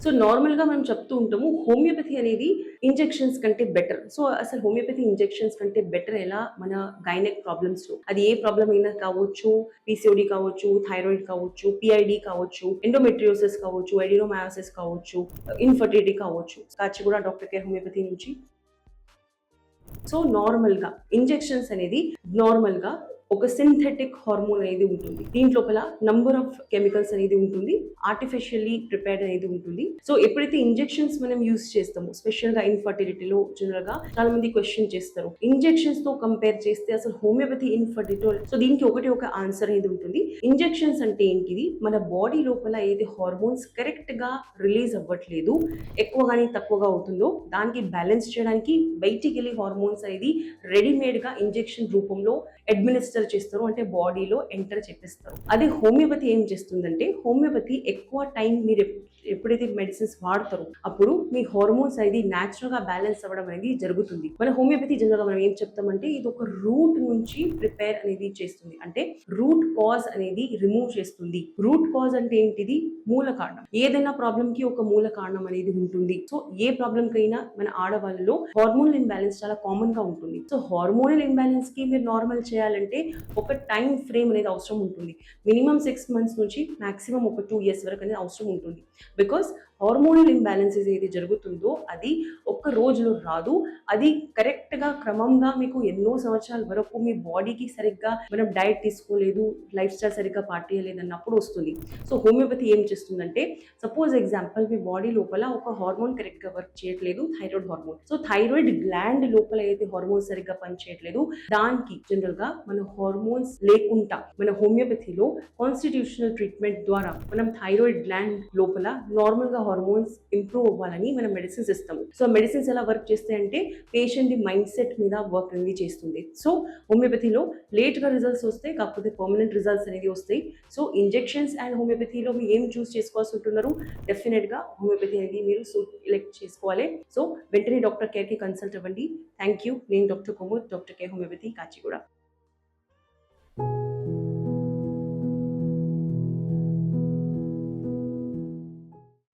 So normal గా మనం చెప్తూ ఉంటాము హోమియోపతి అనేది ఇంజెక్షన్స్ కంటే బెటర్. సో అసలు హోమియోపతి ఇంజెక్షన్స్ కంటే బెటర్ ఎలా మన గైనెక్ ప్రాబ్లమ్స్ లో, అది ఏ ప్రాబ్లం అయినా కావచ్చు, పీసీఓడి కావచ్చు, థైరాయిడ్ కావచ్చు, పిఐడి కావచ్చు, ఎండోమెట్రియోసిస్ కావచ్చు, ఎడినోమయోసిస్ కావచ్చు, ఇన్ఫర్టిలిటీ కావచ్చు, కాచిగూడ డాక్టర్ కేర్ హోమియోపతి నుంచి. సో నార్మల్ గా ఇంజెక్షన్స్ అనేది నార్మల్ గా ఒక సింథెటిక్ హార్మోన్ అనేది ఉంటుంది. దీంట్లోపల నంబర్ ఆఫ్ కెమికల్స్ అనేది ఉంటుంది, ఆర్టిఫిషియల్లీ ప్రిపేర్డ్ అనేది ఉంటుంది. సో ఎప్పుడైతే ఇంజెక్షన్స్ మనం యూస్ చేస్తామో, స్పెషల్ గా ఇన్ఫర్టిలిటీలో జనరల్ గా చాలా మంది క్వశ్చన్ చేస్తారు, ఇంజెక్షన్స్ తో కంపేర్ చేస్తే అసలు హోమియోపతి ఇన్ఫర్టిలిటీ. సో దీనికి ఒక ఆన్సర్ అనేది ఉంటుంది. ఇంజెక్షన్స్ అంటే ఏంటిది, మన బాడీ లోపల ఏదైతే హార్మోన్స్ కరెక్ట్ గా రిలీజ్ అవ్వట్లేదు, ఎక్కువ కానీ తక్కువగా అవుతుందో దానికి బ్యాలెన్స్ చేయడానికి బయటికి వెళ్ళి హార్మోన్స్ అనేది రెడీమేడ్ గా ఇంజెక్షన్ రూపంలో అడ్మినిస్టర్ చేస్తారు, అంటే బాడీలో ఎంటర్ చేపిస్తారు. అదే హోమియోపతి ఏం చేస్తుందంటే, హోమియోపతి ఎక్కువ టైం మీరు ఎప్పుడైతే మెడిసిన్స్ వాడతారో అప్పుడు మీ హార్మోన్స్ అనేది న్యాచురల్ గా బ్యాలెన్స్ అవ్వడం అనేది జరుగుతుంది. మన హోమియోపతి జనరల్ గా మనం ఏం చెప్తామంటే, ఇది ఒక రూట్ నుంచి ప్రిపేర్ అనేది చేస్తుంది, అంటే రూట్ కాజ్ అనేది రిమూవ్ చేస్తుంది. రూట్ కాజ్ అంటే ఏంటిది, మూల కారణం. ఏదైనా ప్రాబ్లం కి ఒక మూల కారణం అనేది ఉంటుంది. సో ఏ ప్రాబ్లం కైనా మన ఆడవాళ్ళలో హార్మోనల్ ఇంబ్యాలెన్స్ చాలా కామన్ గా ఉంటుంది. సో హార్మోనల్ ఇంబ్యాలెన్స్ కి మీరు నార్మల్ చేయాలంటే ఒక టైం ఫ్రేమ్ అనేది అవసరం ఉంటుంది. మినిమం 6 months నుంచి మాక్సిమం ఒక 2 years వరకు అనేది అవసరం ఉంటుంది. బికాస్ హార్మోనల్ ఇంబ్యాలెన్సెస్ ఏది జరుగుతుందో అది ఒక్క రోజులో రాదు, అది కరెక్ట్ గా క్రమంగా మీకు ఎన్నో సంవత్సరాల వరకు మీ బాడీకి సరిగ్గా మనం డైట్ తీసుకోలేదు, లైఫ్ స్టైల్ సరిగ్గా పాటించలేదు అన్నప్పుడు వస్తుంది. సో హోమియోపతి ఏం చేస్తుందంటే, సపోజ్ ఎగ్జాంపుల్ మీ బాడీ లోపల ఒక హార్మోన్ కరెక్ట్ గా వర్క్ చేయట్లేదు, thyroid hormone. So thyroid gland లోపల అయితే హార్మోన్ సరిగ్గా పనిచేయట్లేదు, దానికి జనరల్ గా మన హార్మోన్స్ లేకుండా మన హోమియోపతిలో కాన్స్టిట్యూషనల్ ట్రీట్మెంట్ ద్వారా మనం థైరాయిడ్ గ్లాండ్ లోపల నార్మల్ గా హార్మోన్స్ ఇంప్రూవ్ అవ్వాలని మనం మెడిసిన్స్ ఇస్తాము. సో మెడిసిన్స్ ఎలా వర్క్ చేస్తాయంటే, పేషెంట్ ది మైండ్ సెట్ మీద వర్క్ అనేది చేస్తుంది. సో హోమియోపతిలో లేట్ గా రిజల్ట్స్ వస్తాయి, కాకపోతే పర్మనెంట్ రిజల్ట్స్ అనేది వస్తాయి. సో ఇంజెక్షన్స్ అండ్ హోమియోపతిలో మీరు ఏం చూస్ చేసుకోవాల్సి ఉంటున్నారు, డెఫినెట్ గా హోమియోపతి అనేది మీరు సెలెక్ట్ చేసుకోవాలి. సో వెంటనే డాక్టర్ కేర్ కి కన్సల్ట్ అవ్వండి. Thank you. నేను doctor Kumud, doctor care homeopathy, Kachiguda.